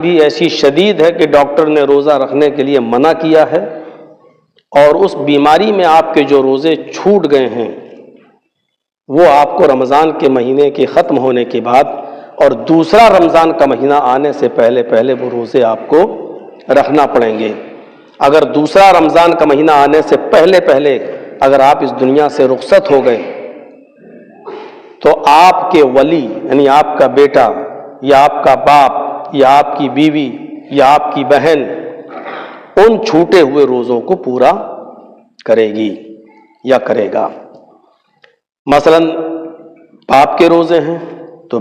بھی ایسی شدید ہے کہ ڈاکٹر نے روزہ رکھنے کے لیے منع کیا ہے، اور اس بیماری میں آپ کے جو روزے چھوٹ گئے ہیں وہ آپ کو رمضان کے مہینے کے ختم ہونے کے بعد اور دوسرا رمضان کا مہینہ آنے سے پہلے پہلے وہ روزے آپ کو رکھنا پڑیں گے۔ اگر دوسرا رمضان کا مہینہ آنے سے پہلے پہلے اگر آپ اس دنیا سے رخصت ہو گئے تو آپ کے ولی یعنی آپ کا بیٹا یا آپ کا باپ یا آپ کی بیوی یا آپ کی بہن ان چھوٹے ہوئے روزوں کو پورا کرے گی یا کرے گا۔ مثلا باپ کے روزے ہیں تو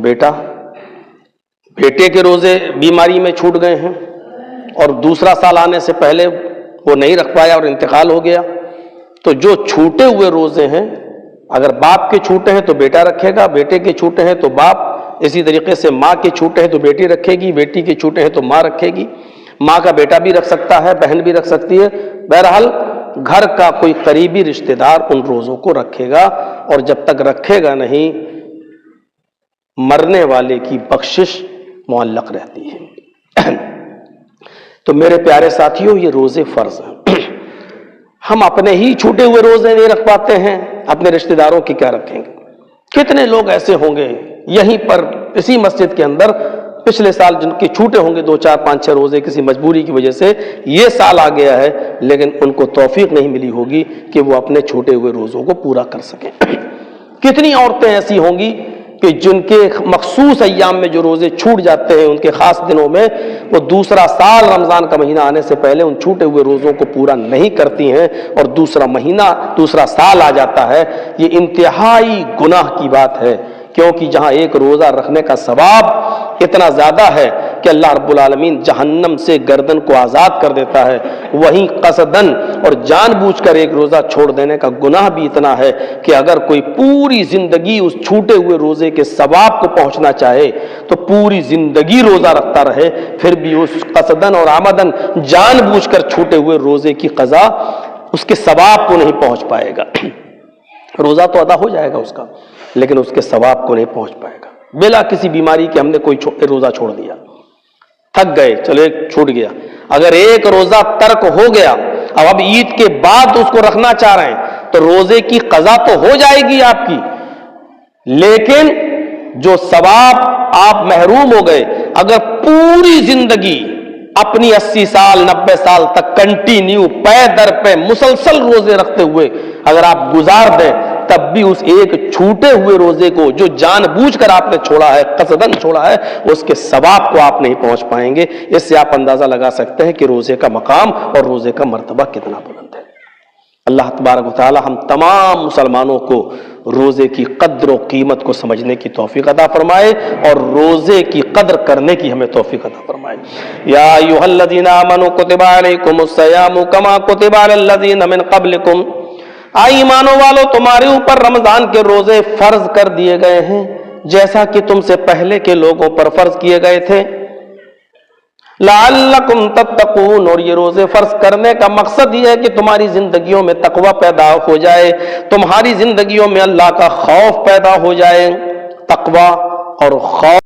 بیٹے کے روزے بیماری میں چھوٹ گئے ہیں اور دوسرا سال آنے سے پہلے وہ نہیں رکھ پایا اور انتقال ہو گیا، تو جو چھوٹے ہوئے روزے ہیں اگر باپ کے چھوٹے ہیں تو بیٹا رکھے گا، بیٹے کے چھوٹے ہیں تو باپ، اسی طریقے سے ماں کے چھوٹے ہیں تو بیٹی رکھے گی، بیٹی کے چھوٹے ہیں تو ماں رکھے گی، ماں کا بیٹا بھی رکھ سکتا ہے، بہن بھی رکھ سکتی ہے۔ بہرحال گھر کا کوئی قریبی رشتہ دار ان روزوں کو رکھے گا، اور جب تک رکھے گا نہیں مرنے والے کی بخشش معلق رہتی ہے۔ تو میرے پیارے ساتھیوں، یہ روزے فرض ہیں۔ ہم اپنے ہی چھوٹے ہوئے روزے نہیں رکھ پاتے ہیں، اپنے رشتہ داروں کی کیا رکھیں گے؟ کتنے لوگ ایسے ہوں گے یہیں پر اسی مسجد کے اندر پچھلے سال جن کے چھوٹے ہوں گے 2 4 5 6 روزے کسی مجبوری کی وجہ سے، یہ سال آ گیا ہے لیکن ان کو توفیق نہیں ملی ہوگی کہ وہ اپنے چھوٹے ہوئے روزوں کو پورا کر سکیں۔ کتنی عورتیں ایسی ہوں گی کہ جن کے مخصوص ایام میں جو روزے چھوٹ جاتے ہیں، ان کے خاص دنوں میں وہ دوسرا سال رمضان کا مہینہ آنے سے پہلے ان چھوٹے ہوئے روزوں کو پورا نہیں کرتی ہیں، اور دوسرا سال آ جاتا ہے۔ یہ انتہائی گناہ کی بات ہے، کیونکہ جہاں ایک روزہ رکھنے کا ثواب اتنا زیادہ ہے کہ اللہ رب العالمین جہنم سے گردن کو آزاد کر دیتا ہے، وہیں قصدن اور جان بوجھ کر ایک روزہ چھوڑ دینے کا گناہ بھی اتنا ہے کہ اگر کوئی پوری زندگی اس چھوٹے ہوئے روزے کے ثواب کو پہنچنا چاہے تو پوری زندگی روزہ رکھتا رہے، پھر بھی اس قصدن اور آمدن جان بوجھ کر چھوٹے ہوئے روزے کی قضا اس کے ثواب کو نہیں پہنچ پائے گا۔ روزہ تو ادا ہو جائے گا اس کا، لیکن اس کے ثواب کو نہیں پہنچ پائے گا۔ بلا کسی بیماری کے ہم نے کوئی روزہ چھوڑ دیا، تھک گئے، چلو ایک چھوٹ گیا، اگر ایک روزہ ترک ہو گیا اب عید کے بعد اس کو رکھنا چاہ رہے ہیں تو روزے کی قضا تو ہو جائے گی آپ کی، لیکن جو ثواب آپ محروم ہو گئے، اگر پوری زندگی اپنی 80 سال 90 سال تک کنٹینیو پے در پہ مسلسل روزے رکھتے ہوئے اگر آپ گزار دیں تب بھی اس ایک چھوٹے ہوئے روزے کو جو جان بوجھ کر آپ نے چھوڑا ہے، قصدن چھوڑا ہے، اس کے ثواب کو آپ نہیں پہنچ پائیں گے۔ اس سے آپ اندازہ لگا سکتے ہیں کہ روزے کا مقام اور روزے کا مرتبہ کتنا بلند ہے۔ اللہ تبارک و تعالی ہم تمام مسلمانوں کو روزے کی قدر و قیمت کو سمجھنے کی توفیق عطا فرمائے اور روزے کی قدر کرنے کی ہمیں توفیق عطا فرمائے۔ یا ایھا الذین آمنوا کتب علیکم الصیام کما کتب علی الذین من قبلکم، ایمانوں والو تمہارے اوپر رمضان کے روزے فرض کر دیے گئے ہیں جیسا کہ تم سے پہلے کے لوگوں پر فرض کیے گئے تھے، لعلکم تتقون، اور یہ روزے فرض کرنے کا مقصد یہ ہے کہ تمہاری زندگیوں میں تقوی پیدا ہو جائے، تمہاری زندگیوں میں اللہ کا خوف پیدا ہو جائے۔ تقوی اور خوف